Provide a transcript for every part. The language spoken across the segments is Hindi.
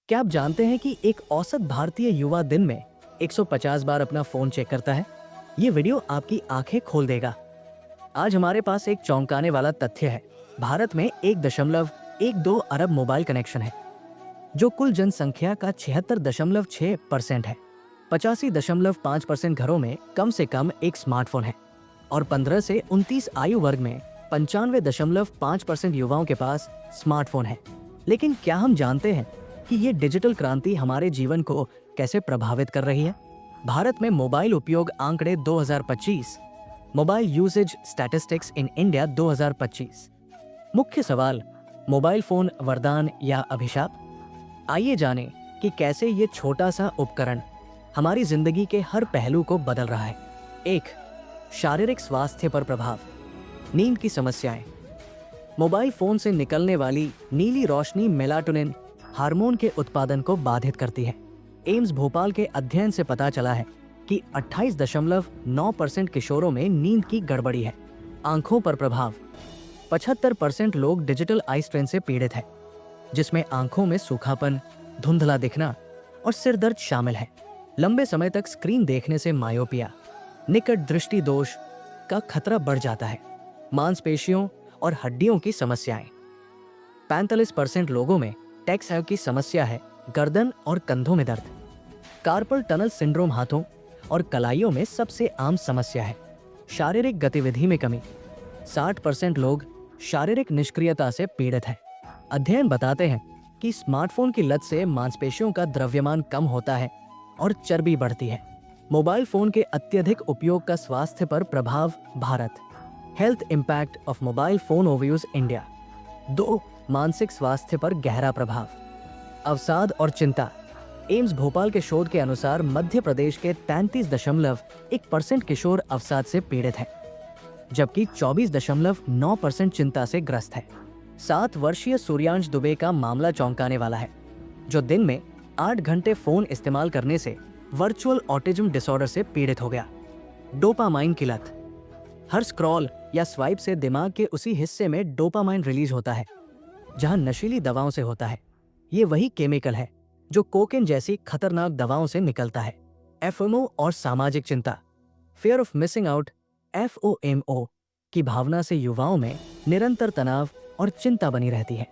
क्या आप जानते हैं कि एक औसत भारतीय युवा दिन में 150 बार अपना फोन चेक करता है? ये वीडियो आपकी आंखें खोल देगा। आज हमारे पास एक चौंकाने वाला तथ्य है। भारत में 1.12 अरब मोबाइल कनेक्शन है, जो कुल जनसंख्या का 76.6% है। 85.5% घरों में कम से कम एक स्मार्टफोन है और 15 से 29 आयु वर्ग में 95.5% युवाओं के पास स्मार्टफोन है। लेकिन क्या हम जानते हैं कि ये डिजिटल क्रांति हमारे जीवन को कैसे प्रभावित कर रही है? भारत में मोबाइल उपयोग आंकड़े 2025, mobile usage statistics in India 2025। मुख्य सवाल, मोबाइल फोन वरदान या अभिशाप? आइए जानें कि कैसे ये छोटा सा उपकरण हमारी जिंदगी के हर पहलू को बदल रहा है। 1. शारीरिक स्वास्थ्य पर प्रभाव। नींद की समस्याएं। मोबाइल फोन से निकलने वाली नीली रोशनी मेलाटोनिन हार्मोन के उत्पादन को बाधित करती है। एम्स भोपाल के अध्ययन से पता चला है कि 28.9% किशोरों में नींद की गड़बड़ी है। आंखों पर प्रभाव। 75% लोग डिजिटल आई स्ट्रेन से पीड़ित हैं, जिसमें आंखों में सूखापन, धुंधला दिखना और सिर दर्द शामिल है। लंबे समय तक स्क्रीन देखने से मायोपिया, निकट दृष्टि दोष का खतरा बढ़ जाता है। मांसपेशियों और हड्डियों की समस्याएं। 45% लोगों में टैक्साइव की समस्या है, गर्दन और कंधों में दर्द। कार्पल टनल सिंड्रोम हाथों और कलाइयों में सबसे आम समस्या है। शारीरिक गतिविधि में कमी। 60% लोग शारीरिक निष्क्रियता से पीड़ित हैं। अध्ययन बताते हैं कि स्मार्टफोन की लत से मांसपेशियों का द्रव्यमान कम होता है और चर्बी बढ़ती है। मोबाइल फोन के अत्यधिक उपयोग का स्वास्थ्य पर प्रभाव। Bharat, health impact of mobile phone overuse India. 2. मानसिक स्वास्थ्य पर गहरा प्रभाव। अवसाद और चिंता। एम्स भोपाल के शोध के अनुसार मध्य प्रदेश के 33.1% किशोर अवसाद से पीड़ित हैं, जबकि 24.9% चिंता से ग्रस्त है। 7 वर्षीय सूर्यांश दुबे का मामला चौंकाने वाला है, जो दिन में 8 घंटे फोन इस्तेमाल करने से वर्चुअल ऑटिज्म डिसऑर्डर से पीड़ित हो गया। डोपामाइन की लत। हर स्क्रॉल या स्वाइप से दिमाग के उसी हिस्से में डोपामाइन रिलीज होता है जहां नशीली दवाओं से होता है। ये वही केमिकल है जो कोकेन जैसी खतरनाक दवाओं से निकलता है। एफओएमओ और सामाजिक चिंता। फियर ऑफ मिसिंग आउट, एफओएमओ की भावना से युवाओं में निरंतर तनाव और चिंता बनी रहती है।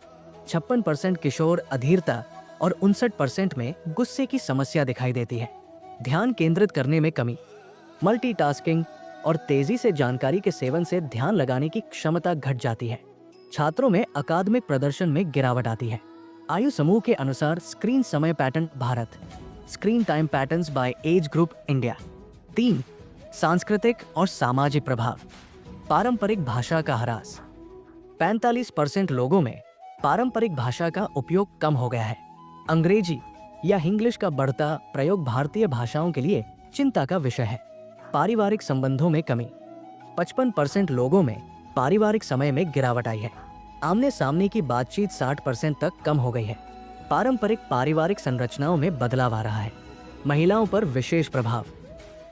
56% किशोर अधीरता और 59% में गुस्से की समस्या दिखाई देती है। ध्यान केंद्रित करने में कमी। मल्टीटास्किंग और तेजी से जानकारी के सेवन से ध्यान लगाने की क्षमता घट जाती है। छात्रों में अकादमिक प्रदर्शन में गिरावट आती है। आयु समूह के अनुसार स्क्रीन समय पैटर्न। Bharat, screen time patterns by age group India. 3. सांस्कृतिक और सामाजिक प्रभाव। पारंपरिक भाषा का ह्रास। 45% लोगों में पारंपरिक भाषा का उपयोग कम हो गया है। अंग्रेजी या इंग्लिश का बढ़ता प्रयोग भारतीय भाषाओं के लिए चिंता का विषय है। पारिवारिक संबंधों में कमी। 55% लोगों में पारिवारिक समय में गिरावट आई है। आमने सामने की बातचीत 60% तक कम हो गई है। पारंपरिक पारिवारिक संरचनाओं में बदलाव आ रहा है। महिलाओं पर विशेष प्रभाव।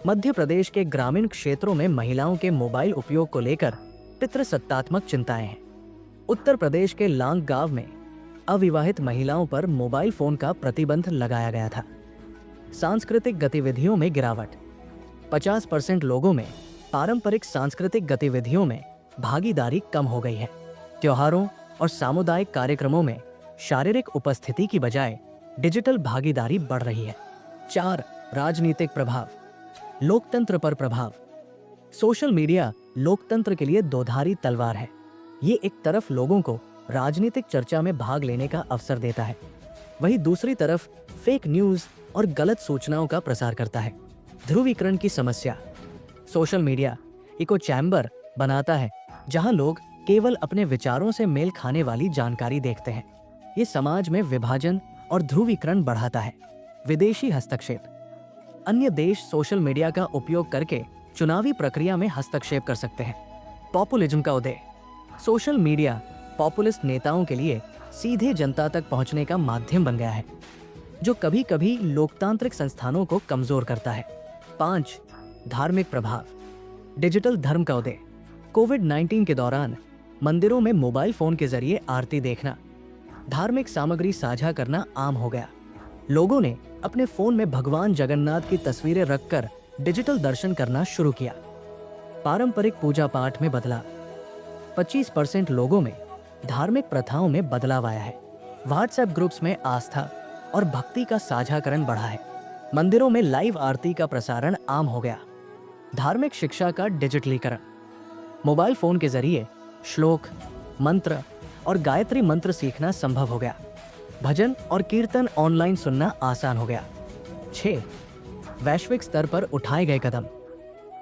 मध्य प्रदेश के ग्रामीण क्षेत्रों में महिलाओं के मोबाइल उपयोग को लेकर पितृसत्तात्मक चिंताएं हैं। उत्तर प्रदेश के लांग गांव में अविवाहित महिलाओं पर मोबाइल फोन का प्रतिबंध लगाया गया था। सांस्कृतिक गतिविधियों में गिरावट। 50% लोगों में पारंपरिक सांस्कृतिक गतिविधियों में भागीदारी कम हो गई है। त्योहारों और सामुदायिक कार्यक्रमों में शारीरिक उपस्थिति की बजाय डिजिटल भागीदारी बढ़ रही है। 4. राजनीतिक प्रभाव। लोकतंत्र पर प्रभाव। सोशल मीडिया लोकतंत्र के लिए दोधारी तलवार है। ये एक तरफ लोगों को राजनीतिक चर्चा में भाग लेने का अवसर देता है, वहीं दूसरी तरफ फेक न्यूज़ और गलत सूचनाओं का प्रसार करता है। ध्रुवीकरण की समस्या। सोशल मीडिया इको चैम्बर बनाता है जहां लोग केवल अपने विचारों से मेल खाने वाली जानकारी देखते हैं। ये समाज में विभाजन और ध्रुवीकरण बढ़ाता है। विदेशी हस्तक्षेप। अन्य देश सोशल मीडिया का उपयोग करके चुनावी प्रक्रिया में हस्तक्षेप कर सकते हैं। पॉपुलिज्म का उदय। सोशल मीडिया पॉपुलिस्ट नेताओं के लिए सीधे जनता तक पहुंचने का माध्यम बन गया है, जो कभी कभी लोकतांत्रिक संस्थानों को कमजोर करता है। 5. धार्मिक प्रभाव। डिजिटल धर्म का उदय। कोविड-19 के दौरान मंदिरों में मोबाइल फोन के जरिए आरती देखना, धार्मिक सामग्री साझा करना आम हो गया। लोगों ने अपने फोन में भगवान जगन्नाथ की तस्वीरें रखकर डिजिटल दर्शन करना शुरू किया। पारंपरिक पूजा पाठ में बदलाव। 25% लोगों में धार्मिक प्रथाओं में बदलाव आया है। व्हाट्सएप ग्रुप्स में आस्था और भक्ति का साझाकरण बढ़ा है। मंदिरों में लाइव आरती का प्रसारण आम हो गया। धार्मिक शिक्षा का डिजिटलीकरण। मोबाइल फोन के जरिए श्लोक, मंत्र और गायत्री मंत्र सीखना संभव हो गया। भजन और कीर्तन ऑनलाइन सुनना आसान हो गया। 6. वैश्विक स्तर पर उठाए गए कदम।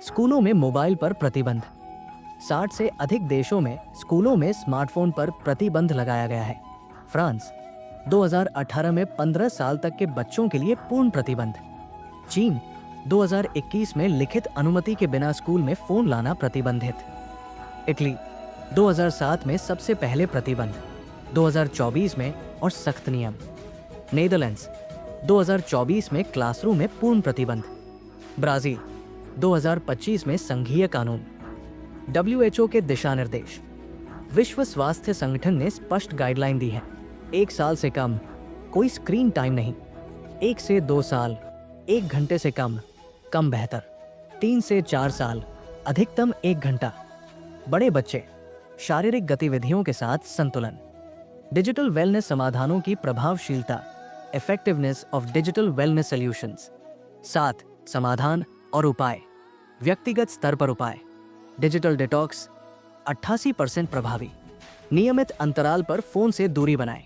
स्कूलों में मोबाइल पर प्रतिबंध। 60 से अधिक देशों में स्कूलों में स्मार्टफोन पर प्रतिबंध लगाया गया है। फ्रांस 2018 में 15 साल तक के बच्चों के लिए पूर्ण प्रतिबंध। चीन 2021 में लिखित अनुमति के बिना स्कूल में फोन लाना प्रतिबंधित। इटली 2007 में सबसे पहले प्रतिबंध, 2024 में और सख्त नियम। नेदरलैंड्स 2024 में क्लासरूम में पूर्ण प्रतिबंध। ब्राजील 2025 में संघीय कानून। WHO के दिशा निर्देश। विश्व स्वास्थ्य संगठन ने स्पष्ट गाइडलाइन दी है। 1 साल से कम कोई स्क्रीन टाइम नहीं। 1 से 2 साल 1 घंटे से कम बेहतर। 3 से 4 साल अधिकतम 1 घंटा। बड़े बच्चे शारीरिक गतिविधियों के साथ संतुलन। डिजिटल वेलनेस समाधानों की प्रभावशीलता, effectiveness of digital wellness solutions. 7 समाधान और उपाय। व्यक्तिगत स्तर पर उपाय। डिजिटल डिटॉक्स 88% प्रभावी। नियमित अंतराल पर फोन से दूरी बनाएं।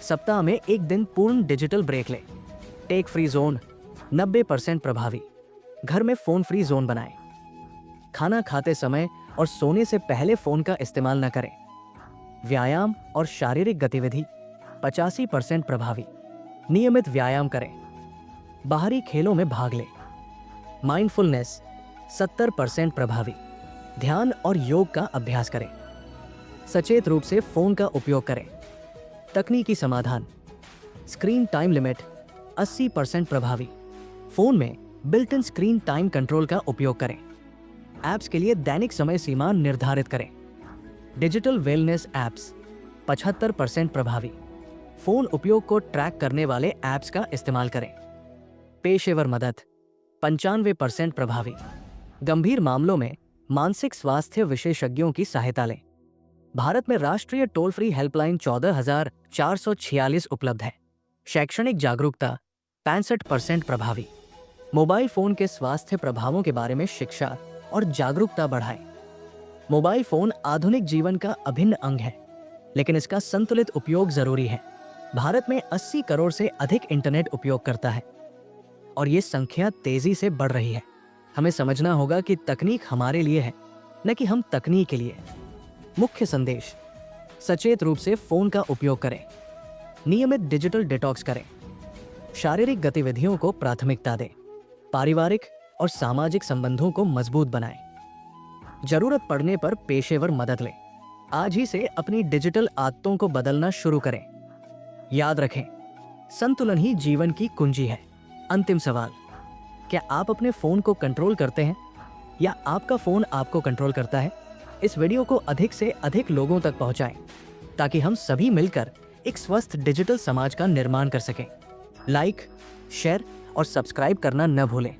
सप्ताह में 1 दिन पूर्ण डिजिटल ब्रेक लें। टेक फ्री जोन 90% प्रभावी। घर में फोन फ्री जोन बनाएं। खाना खाते समय और सोने से पहले फोन का इस्तेमाल न करें। व्यायाम और शारीरिक गतिविधि 85% प्रभावी। नियमित व्यायाम करें। बाहरी खेलों में भाग लें। माइंडफुलनेस 70% प्रभावी। ध्यान और योग का अभ्यास करें। सचेत रूप से फोन का उपयोग करें। तकनीकी समाधान। स्क्रीन टाइम लिमिट 80% प्रभावी। फोन में built in screen time control का उपयोग करें। ऐप्स के लिए दैनिक समय सीमा निर्धारित करें। डिजिटल वेलनेस ऐप्स 75% प्रभावी। फोन उपयोग को ट्रैक करने वाले ऐप्स का इस्तेमाल करें। पेशेवर मदद 95% प्रभावी। गंभीर मामलों में मानसिक स्वास्थ्य विशेषज्ञों की सहायता लें। भारत में राष्ट्रीय टोल फ्री हेल्पलाइन 14,446 उपलब्ध है। शैक्षणिक जागरूकता 65% प्रभावी। मोबाइल फोन के स्वास्थ्य प्रभावों के बारे में शिक्षा और जागरूकता बढ़ाएं। मोबाइल फोन आधुनिक जीवन का अभिन्न अंग है, लेकिन इसका संतुलित उपयोग जरूरी है। भारत में 80 करोड़ से अधिक इंटरनेट उपयोग करता है और ये संख्या तेजी से बढ़ रही है। हमें समझना होगा कि तकनीक हमारे लिए है, न कि हम तकनीक के लिए। मुख्य संदेश: सचेत रूप से फोन का उपयोग करें। नियमित डिजिटल डिटॉक्स करें। शारीरिक गतिविधियों को प्राथमिकता दें। पारिवारिक और सामाजिक संबंधों को मजबूत बनाएं। जरूरत पड़ने पर पेशेवर मदद लें। आज ही से अपनी डिजिटल आदतों को बदलना शुरू करें। याद रखें, संतुलन ही जीवन की कुंजी है। अंतिम सवाल: क्या आप अपने फोन को कंट्रोल करते हैं या आपका फोन आपको कंट्रोल करता है? इस वीडियो को अधिक से अधिक लोगों तक पहुंचाएं ताकि हम सभी मिलकर एक स्वस्थ डिजिटल समाज का निर्माण कर सकें। लाइक, शेयर और सब्सक्राइब करना न भूलें।